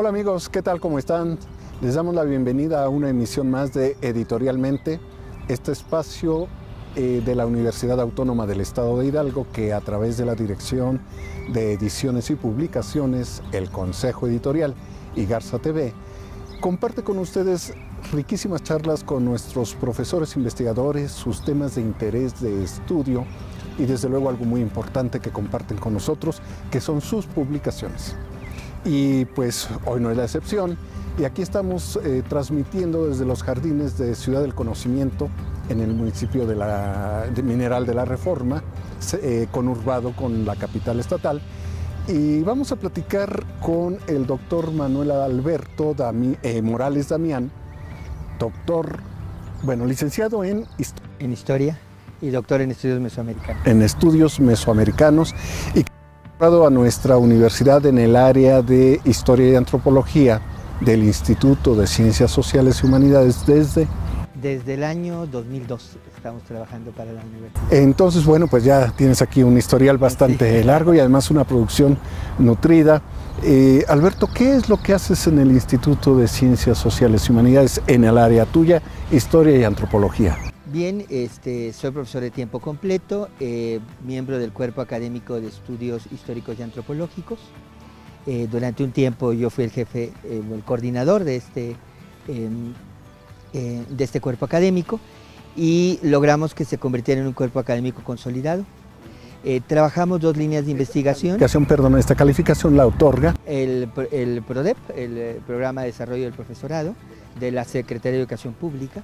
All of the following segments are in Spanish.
Hola amigos, ¿qué tal? ¿Cómo están? Les damos la bienvenida a una emisión más de Editorialmente, este espacio de la Universidad Autónoma del Estado de Hidalgo que a través de la Dirección de Ediciones y Publicaciones, el Consejo Editorial y Garza TV, comparte con ustedes riquísimas charlas con nuestros profesores investigadores, sus temas de interés de estudio y desde luego algo muy importante que comparten con nosotros, que son sus publicaciones. Y pues hoy no es la excepción y aquí estamos transmitiendo desde los jardines de Ciudad del Conocimiento en el municipio de Mineral de la Reforma, conurbado con la capital estatal, y vamos a platicar con el doctor Manuel Alberto Morales Damián, licenciado en Historia y doctor en Estudios Mesoamericanos. En Estudios Mesoamericanos y a nuestra universidad en el área de Historia y Antropología del Instituto de Ciencias Sociales y Humanidades Desde el año 2002 estamos trabajando para la universidad. Entonces, bueno, pues ya tienes aquí un historial bastante largo y además una producción nutrida. Alberto, ¿qué es lo que haces en el Instituto de Ciencias Sociales y Humanidades en el área tuya, Historia y Antropología? Bien, soy profesor de tiempo completo, miembro del Cuerpo Académico de Estudios Históricos y Antropológicos. Durante un tiempo yo fui el jefe, el coordinador de este cuerpo académico y logramos que se convirtiera en un cuerpo académico consolidado. Trabajamos dos líneas de investigación. Esta calificación la otorga el PRODEP, el Programa de Desarrollo del Profesorado de la Secretaría de Educación Pública.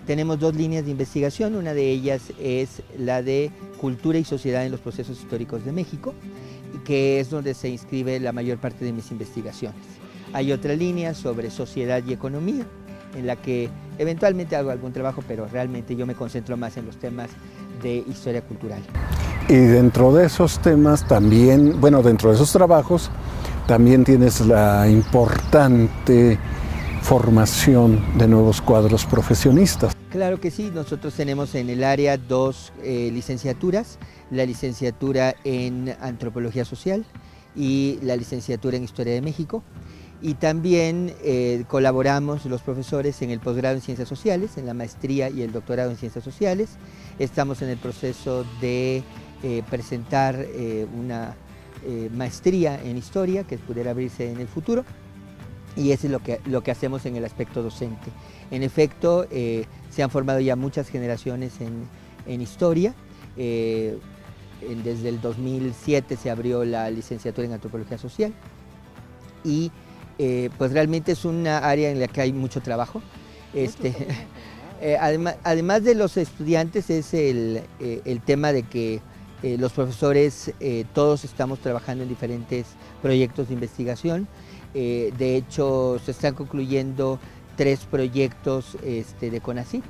Tenemos dos líneas de investigación, una de ellas es la de Cultura y Sociedad en los Procesos Históricos de México, que es donde se inscribe la mayor parte de mis investigaciones. Hay otra línea sobre Sociedad y Economía, en la que eventualmente hago algún trabajo, pero realmente yo me concentro más en los temas de historia cultural. Y dentro de esos temas también, dentro de esos trabajos, también tienes la importante formación de nuevos cuadros profesionistas. Claro que sí, nosotros tenemos en el área dos licenciaturas, la licenciatura en Antropología Social y la licenciatura en Historia de México. Y también colaboramos los profesores en el posgrado en Ciencias Sociales, en la maestría y el doctorado en Ciencias Sociales. Estamos en el proceso de presentar una maestría en Historia que pudiera abrirse en el futuro. Y eso es lo que hacemos en el aspecto docente. En efecto, se han formado ya muchas generaciones en historia. Desde el 2007 se abrió la licenciatura en Antropología Social y pues realmente es una área en la que hay mucho trabajo. Además de los estudiantes es el tema de que los profesores todos estamos trabajando en diferentes proyectos de investigación. De hecho, se están concluyendo 3 proyectos de CONACYT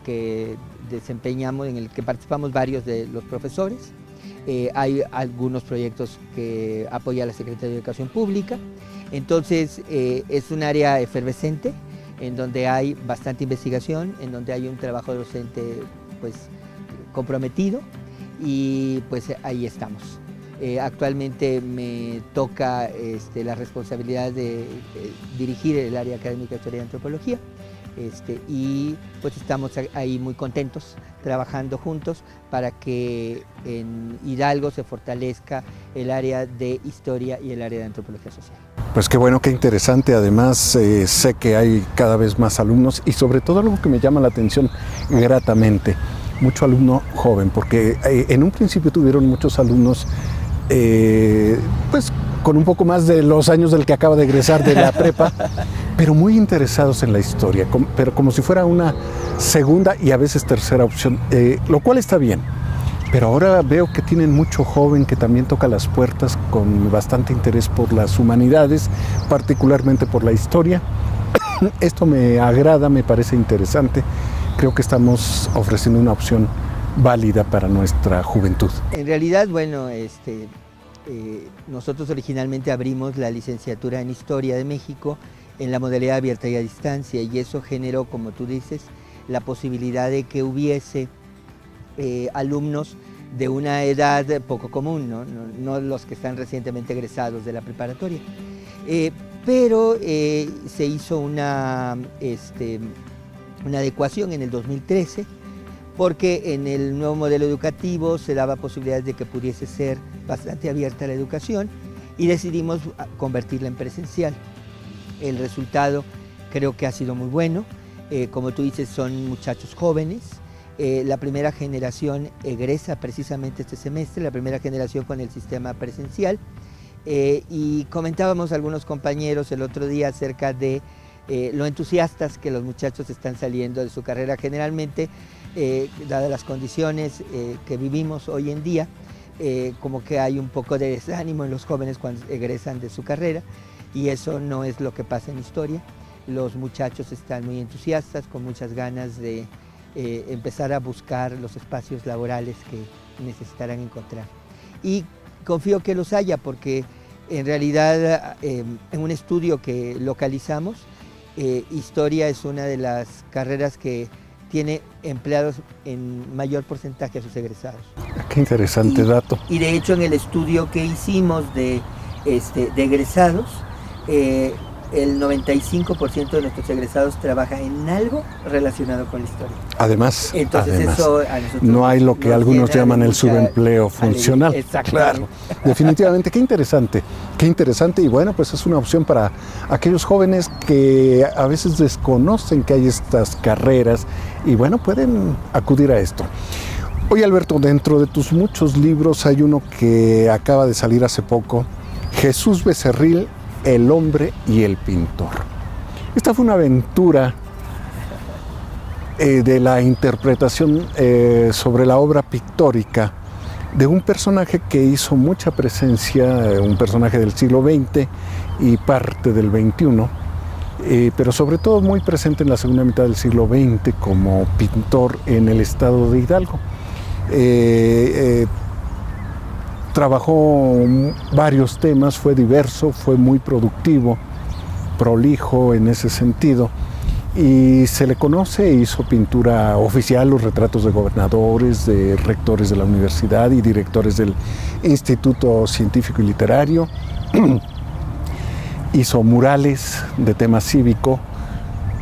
que desempeñamos, en el que participamos varios de los profesores. Hay algunos proyectos que apoya la Secretaría de Educación Pública. Entonces, es un área efervescente en donde hay bastante investigación, en donde hay un trabajo docente pues, comprometido y pues ahí estamos. Actualmente me toca la responsabilidad de dirigir el área académica de Historia y Antropología y pues estamos ahí muy contentos trabajando juntos para que en Hidalgo se fortalezca el área de Historia y el área de Antropología Social. Pues qué bueno, qué interesante. Además sé que hay cada vez más alumnos y sobre todo algo que me llama la atención gratamente, mucho alumno joven, porque en un principio tuvieron muchos alumnos pues con un poco más de los años del que acaba de egresar de la prepa, pero muy interesados en la historia, pero como si fuera una segunda y a veces tercera opción, lo cual está bien. Pero ahora veo que tienen mucho joven que también toca las puertas con bastante interés por las humanidades, particularmente por la historia. Esto me agrada, me parece interesante. Creo que estamos ofreciendo una opción válida para nuestra juventud. En realidad, nosotros originalmente abrimos la licenciatura en Historia de México en la modalidad abierta y a distancia, y eso generó, como tú dices, la posibilidad de que hubiese alumnos de una edad poco común, no los que están recientemente egresados de la preparatoria. pero se hizo una adecuación en el 2013, porque en el nuevo modelo educativo se daba posibilidades de que pudiese ser bastante abierta la educación y decidimos convertirla en presencial. El resultado creo que ha sido muy bueno. Como tú dices, son muchachos jóvenes. La primera generación egresa precisamente este semestre, la primera generación con el sistema presencial. Y comentábamos algunos compañeros el otro día acerca de lo entusiastas que los muchachos están saliendo de su carrera. Generalmente, dadas las condiciones que vivimos hoy en día, como que hay un poco de desánimo en los jóvenes cuando egresan de su carrera, y eso no es lo que pasa en historia. Los muchachos están muy entusiastas, con muchas ganas de empezar a buscar los espacios laborales que necesitarán encontrar. Y confío que los haya, porque en realidad en un estudio que localizamos, historia es una de las carreras que tiene empleados en mayor porcentaje a sus egresados. Qué interesante dato. Y de hecho en el estudio que hicimos de egresados, el 95% de nuestros egresados trabaja en algo relacionado con la historia. Además, eso a nosotros no hay lo que algunos llaman el subempleo funcional. Claro, definitivamente, qué interesante, y bueno, pues es una opción para aquellos jóvenes que a veces desconocen que hay estas carreras y bueno, pueden acudir a esto. Oye, Alberto, dentro de tus muchos libros hay uno que acaba de salir hace poco, Jesús Becerril, el hombre y el pintor. Esta fue una aventura de la interpretación sobre la obra pictórica de un personaje que hizo mucha presencia, un personaje del siglo XX y parte del XXI, pero sobre todo muy presente en la segunda mitad del siglo XX como pintor en el estado de Hidalgo. Trabajó varios temas, fue diverso, fue muy productivo, prolijo en ese sentido, y se le conoce, hizo pintura oficial, los retratos de gobernadores, de rectores de la universidad y directores del Instituto Científico y Literario, hizo murales de tema cívico,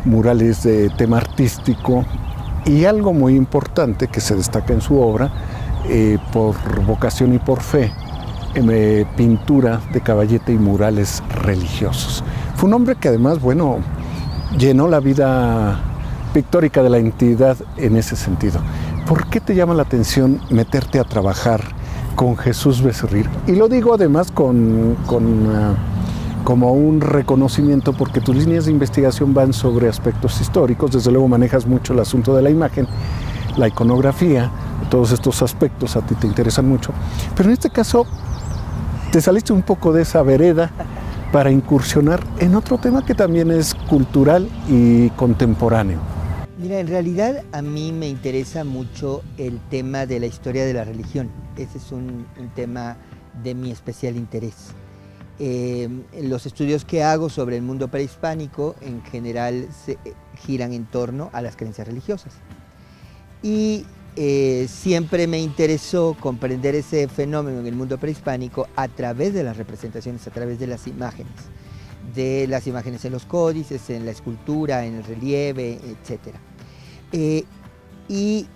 murales de tema artístico, y algo muy importante que se destaca en su obra, por vocación y por fe, pintura de caballete y murales religiosos. Fue un hombre que además, bueno, llenó la vida pictórica de la entidad en ese sentido. ¿Por qué te llama la atención meterte a trabajar con Jesús Becerril? Y lo digo además como un reconocimiento, porque tus líneas de investigación van sobre aspectos históricos, desde luego manejas mucho el asunto de la imagen, la iconografía, todos estos aspectos a ti te interesan mucho, pero en este caso te saliste un poco de esa vereda para incursionar en otro tema que también es cultural y contemporáneo. Mira, en realidad a mí me interesa mucho el tema de la historia de la religión. Ese es un tema de mi especial interés. Los estudios que hago sobre el mundo prehispánico en general se giran en torno a las creencias religiosas. Y siempre me interesó comprender ese fenómeno en el mundo prehispánico a través de las representaciones, a través de las imágenes en los códices, en la escultura, en el relieve, etc. Y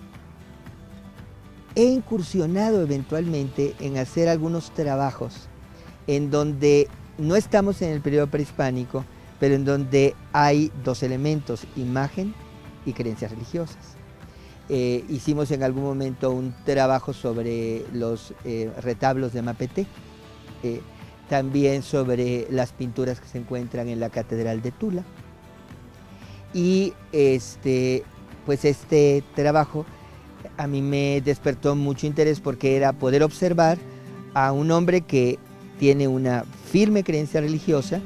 he incursionado eventualmente en hacer algunos trabajos en donde no estamos en el periodo prehispánico, pero en donde hay dos elementos, imagen y creencias religiosas. Hicimos en algún momento un trabajo sobre los retablos de Mapetec, también sobre las pinturas que se encuentran en la Catedral de Tula. Y pues este trabajo a mí me despertó mucho interés porque era poder observar a un hombre que tiene una firme creencia religiosa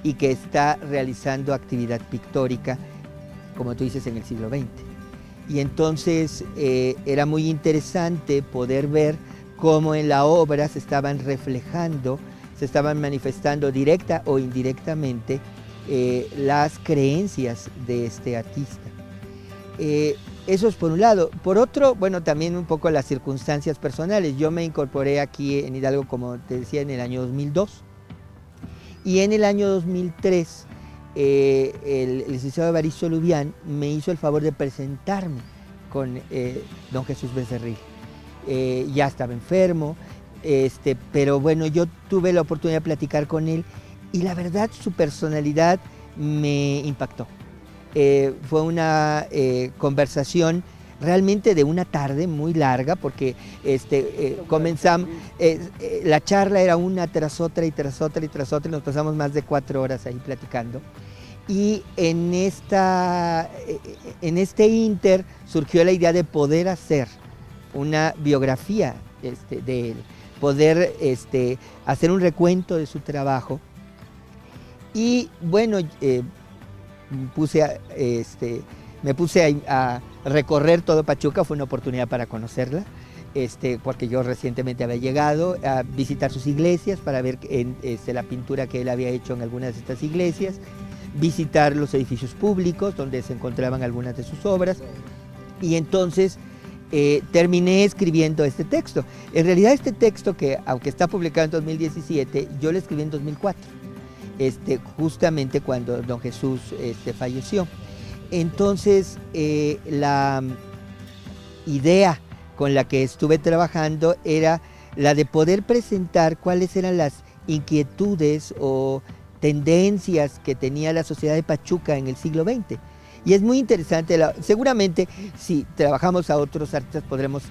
y que está realizando actividad pictórica, como tú dices, en el siglo XX. Y entonces era muy interesante poder ver cómo en la obra se estaban reflejando, se estaban manifestando directa o indirectamente las creencias de este artista. Eso es por un lado. Por otro, bueno, también un poco las circunstancias personales. Yo me incorporé aquí en Hidalgo, como te decía, en el año 2002. Y en el año 2003, el licenciado Evaristo Lubián me hizo el favor de presentarme con don Jesús Becerril. Ya estaba enfermo, pero bueno, yo tuve la oportunidad de platicar con él y la verdad su personalidad me impactó. Fue una conversación realmente de una tarde muy larga, porque comenzamos, la charla era una tras otra y tras otra y tras otra, y nos pasamos más de 4 horas ahí platicando. Y en este ínter surgió la idea de poder hacer una biografía de él, poder hacer un recuento de su trabajo. Y bueno, me puse a recorrer todo Pachuca. Fue una oportunidad para conocerla, porque yo recientemente había llegado a visitar sus iglesias para ver la pintura que él había hecho en algunas de estas iglesias, visitar los edificios públicos donde se encontraban algunas de sus obras, y entonces terminé escribiendo este texto. En realidad este texto, que aunque está publicado en 2017, yo lo escribí en 2004, justamente cuando don Jesús falleció. Entonces la idea con la que estuve trabajando era la de poder presentar cuáles eran las inquietudes o tendencias que tenía la sociedad de Pachuca en el siglo XX. Y es muy interesante, seguramente si trabajamos a otros artistas podremos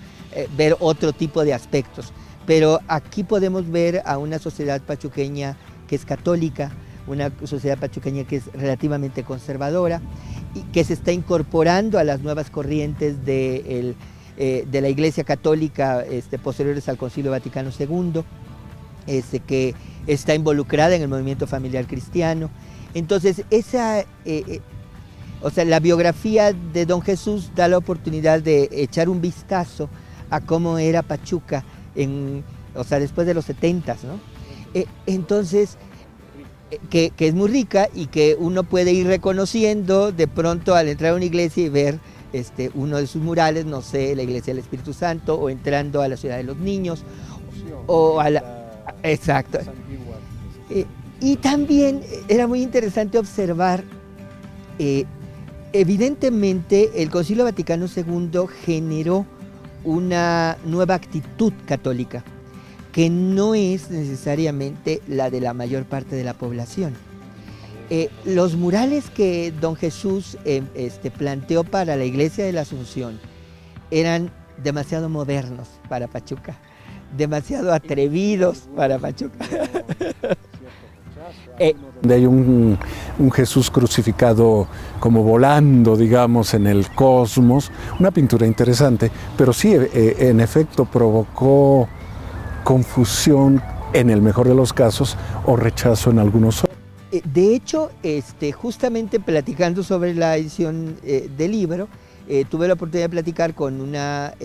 ver otro tipo de aspectos, pero aquí podemos ver a una sociedad pachuqueña que es católica, una sociedad pachuqueña que es relativamente conservadora y que se está incorporando a las nuevas corrientes de la Iglesia Católica posteriores al Concilio Vaticano II, que está involucrada en el movimiento familiar cristiano. Entonces, la biografía de don Jesús da la oportunidad de echar un vistazo a cómo era Pachuca después de los 70s, ¿no? Entonces, que es muy rica y que uno puede ir reconociendo de pronto al entrar a una iglesia y ver uno de sus murales, no sé, la Iglesia del Espíritu Santo, o entrando a la Ciudad de los Niños, o a la... Exacto. Y también era muy interesante observar, evidentemente el Concilio Vaticano II generó una nueva actitud católica, que no es necesariamente la de la mayor parte de la población. Los murales que don Jesús planteó para la Iglesia de la Asunción eran demasiado modernos para Pachuca, demasiado atrevidos para Pachuca. Hay un Jesús crucificado como volando, digamos, en el cosmos, una pintura interesante, pero sí, en efecto, provocó confusión en el mejor de los casos o rechazo en algunos otros. De hecho, justamente platicando sobre la edición del libro, tuve la oportunidad de platicar con una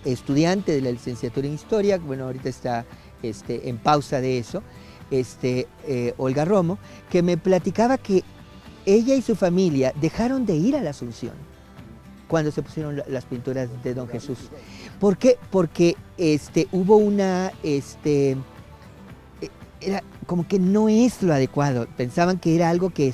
estudiante de la licenciatura en Historia, bueno, ahorita está en pausa de eso, Olga Romo, que me platicaba que ella y su familia dejaron de ir a la Asunción cuando se pusieron las pinturas de don Jesús. ¿Por qué? Porque hubo una... era como que no es lo adecuado, pensaban que era algo que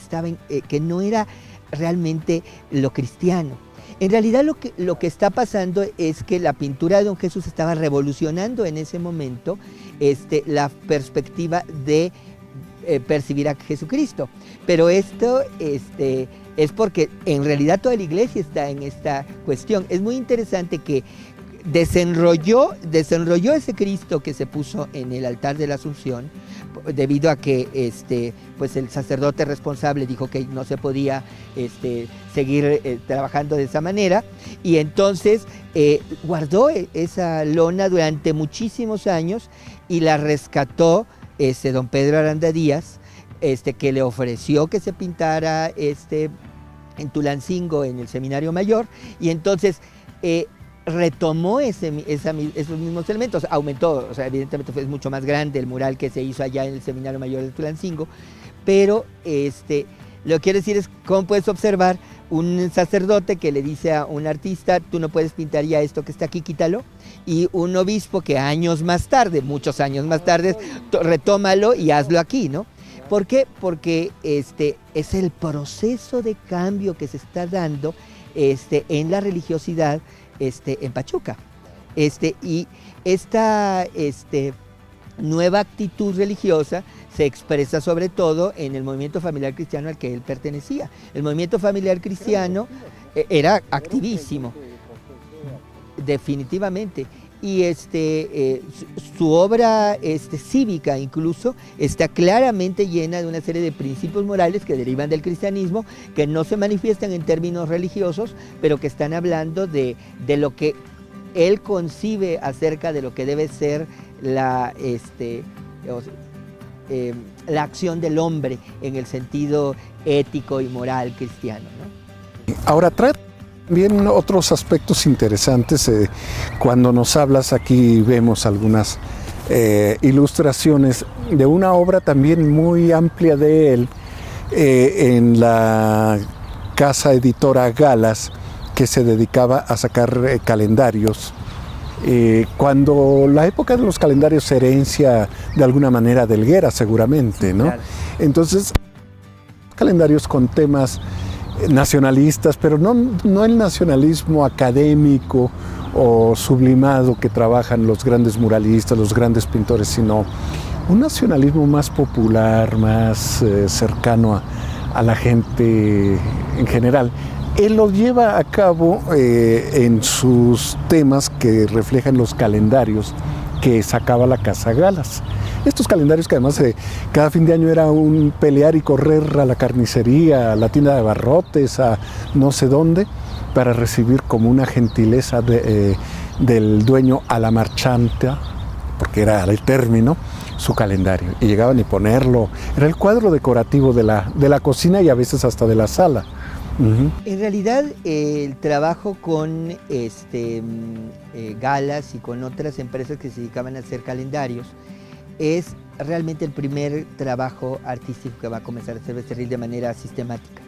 que no era realmente lo cristiano. En realidad lo que está pasando es que la pintura de don Jesús estaba revolucionando en ese momento la perspectiva de percibir a Jesucristo. Pero esto es porque en realidad toda la iglesia está en esta cuestión. Es muy interesante que desenrolló ese Cristo que se puso en el altar de la Asunción, debido a que pues el sacerdote responsable dijo que no se podía seguir trabajando de esa manera, y entonces guardó esa lona durante muchísimos años y la rescató don Pedro Aranda Díaz, que le ofreció que se pintara en Tulancingo, en el Seminario Mayor, y entonces retomó esos mismos elementos, aumentó, o sea, evidentemente fue mucho más grande el mural que se hizo allá en el Seminario Mayor de Tulancingo, pero Lo que quiero decir es cómo puedes observar un sacerdote que le dice a un artista, tú no puedes pintar ya esto que está aquí, quítalo, y un obispo que años más tarde, muchos años más tarde, retómalo y hazlo aquí, ¿no? ¿Por qué? Porque es el proceso de cambio que se está dando en la religiosidad en Pachuca. Y esta nueva actitud religiosa se expresa sobre todo en el movimiento familiar cristiano al que él pertenecía. El movimiento familiar cristiano era activísimo, definitivamente. Y su obra cívica incluso está claramente llena de una serie de principios morales que derivan del cristianismo, que no se manifiestan en términos religiosos, pero que están hablando de lo que él concibe acerca de lo que debe ser la acción del hombre en el sentido ético y moral cristiano, ¿no? Ahora trae también otros aspectos interesantes. Cuando nos hablas, aquí vemos algunas ilustraciones de una obra también muy amplia de él en la casa editora Galas, que se dedicaba a sacar calendarios. Cuando la época de los calendarios era herencia de alguna manera de Helguera, seguramente, ¿no? Claro. Entonces, calendarios con temas nacionalistas, pero no el nacionalismo académico o sublimado que trabajan los grandes muralistas, los grandes pintores, sino un nacionalismo más popular, más cercano a la gente en general. Él lo lleva a cabo en sus temas que reflejan los calendarios que sacaba la Casa Galas. Estos calendarios que además cada fin de año era un pelear y correr a la carnicería, a la tienda de abarrotes, a no sé dónde, para recibir como una gentileza del dueño a la marchanta, porque era el término, su calendario. Y llegaban y ponerlo, era el cuadro decorativo de la cocina y a veces hasta de la sala. En realidad el trabajo con Galas y con otras empresas que se dedicaban a hacer calendarios es realmente el primer trabajo artístico que va a comenzar a hacer Becerril de manera sistemática.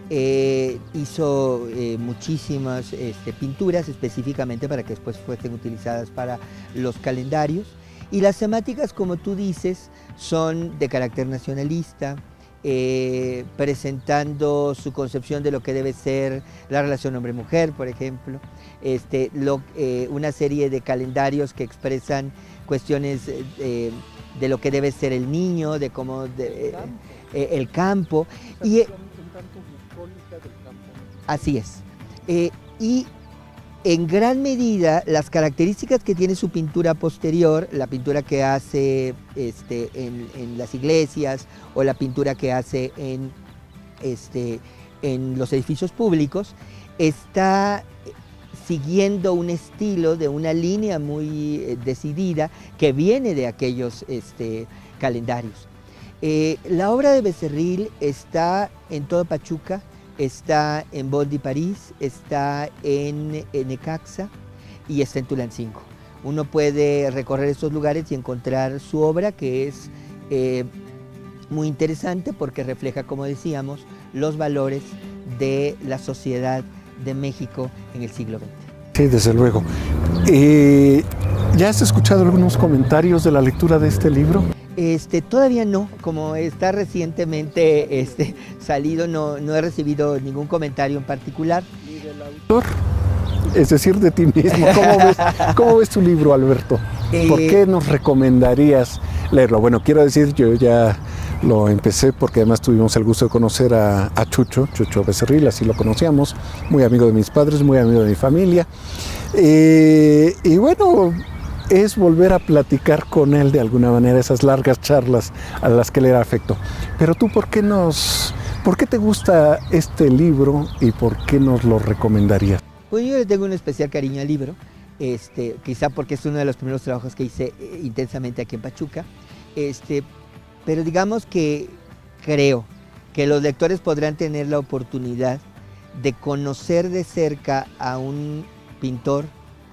Hizo muchísimas pinturas específicamente para que después fuesen utilizadas para los calendarios, y las temáticas, como tú dices, son de carácter nacionalista, presentando su concepción de lo que debe ser la relación hombre-mujer, por ejemplo, una serie de calendarios que expresan cuestiones de lo que debe ser el niño, de cómo el campo. Así es. Y en gran medida las características que tiene su pintura posterior, la pintura que hace en las iglesias o la pintura que hace en los edificios públicos, está siguiendo un estilo de una línea muy decidida que viene de aquellos calendarios. La obra de Becerril está en todo Pachuca, está en Bondy París, está en Necaxa y está en Tulancingo. Uno puede recorrer estos lugares y encontrar su obra, que es muy interesante porque refleja, como decíamos, los valores de la sociedad de México en el siglo XX. Sí, desde luego. ¿Ya has escuchado algunos comentarios de la lectura de este libro? Todavía no, como está recientemente salido, no he recibido ningún comentario en particular. ¿Ni del autor? Es decir, de ti mismo. ¿Cómo ves tu libro, Alberto? ¿Por qué nos recomendarías leerlo? Bueno, quiero decir, yo ya lo empecé porque además tuvimos el gusto de conocer a Chucho Becerril, así lo conocíamos, muy amigo de mis padres, muy amigo de mi familia. Y bueno, es volver a platicar con él de alguna manera, esas largas charlas a las que le da afecto. Pero tú, ¿por qué te gusta este libro y por qué nos lo recomendarías? Pues yo le tengo un especial cariño al libro, quizá porque es uno de los primeros trabajos que hice intensamente aquí en Pachuca, pero digamos que creo que los lectores podrán tener la oportunidad de conocer de cerca a un pintor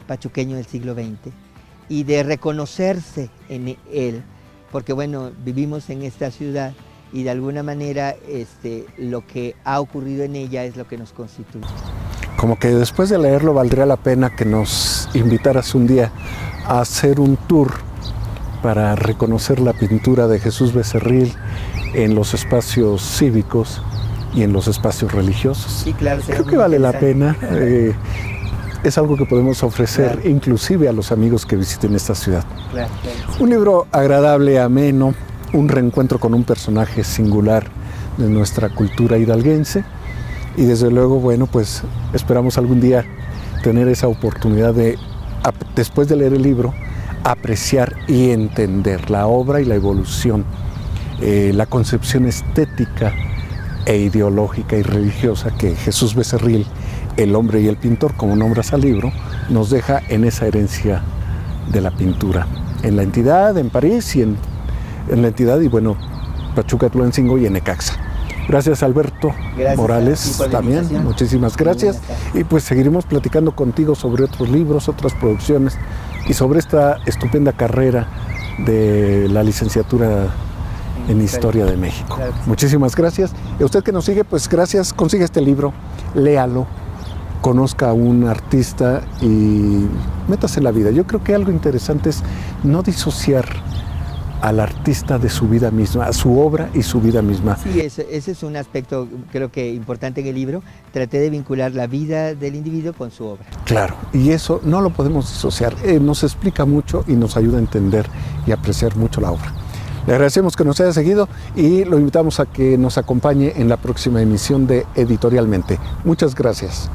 pachuqueño del siglo XX y de reconocerse en él, porque bueno, vivimos en esta ciudad y de alguna manera lo que ha ocurrido en ella es lo que nos constituye. Como que después de leerlo valdría la pena que nos invitaras un día a hacer un tour para reconocer la pintura de Jesús Becerril en los espacios cívicos y en los espacios religiosos. Sí, claro. Creo que vale la pena. Es algo que podemos ofrecer, claro, inclusive a los amigos que visiten esta ciudad. Claro. Un libro agradable, ameno, un reencuentro con un personaje singular de nuestra cultura hidalguense, y desde luego, bueno, pues esperamos algún día tener esa oportunidad de, después de leer el libro, apreciar y entender la obra y la evolución, la concepción estética e ideológica y religiosa que Jesús Becerril, El hombre y el pintor, como nombras al libro, nos deja en esa herencia de la pintura, en la entidad, en París y en la entidad, y bueno, Pachuca, Tulancingo y en Necaxa. Gracias, Alberto. Gracias, Morales también, muchísimas gracias. Y pues seguiremos platicando contigo sobre otros libros, otras producciones y sobre esta estupenda carrera de la licenciatura en Historia de México. Claro. Muchísimas gracias. Y a usted que nos sigue, pues gracias, consigue este libro, léalo, conozca a un artista y métase en la vida. Yo creo que algo interesante es no disociar al artista de su vida misma, a su obra y su vida misma. Sí, ese es un aspecto creo que importante en el libro. Traté de vincular la vida del individuo con su obra. Claro, y eso no lo podemos disociar. Nos explica mucho y nos ayuda a entender y apreciar mucho la obra. Le agradecemos que nos haya seguido y lo invitamos a que nos acompañe en la próxima emisión de Editorialmente. Muchas gracias.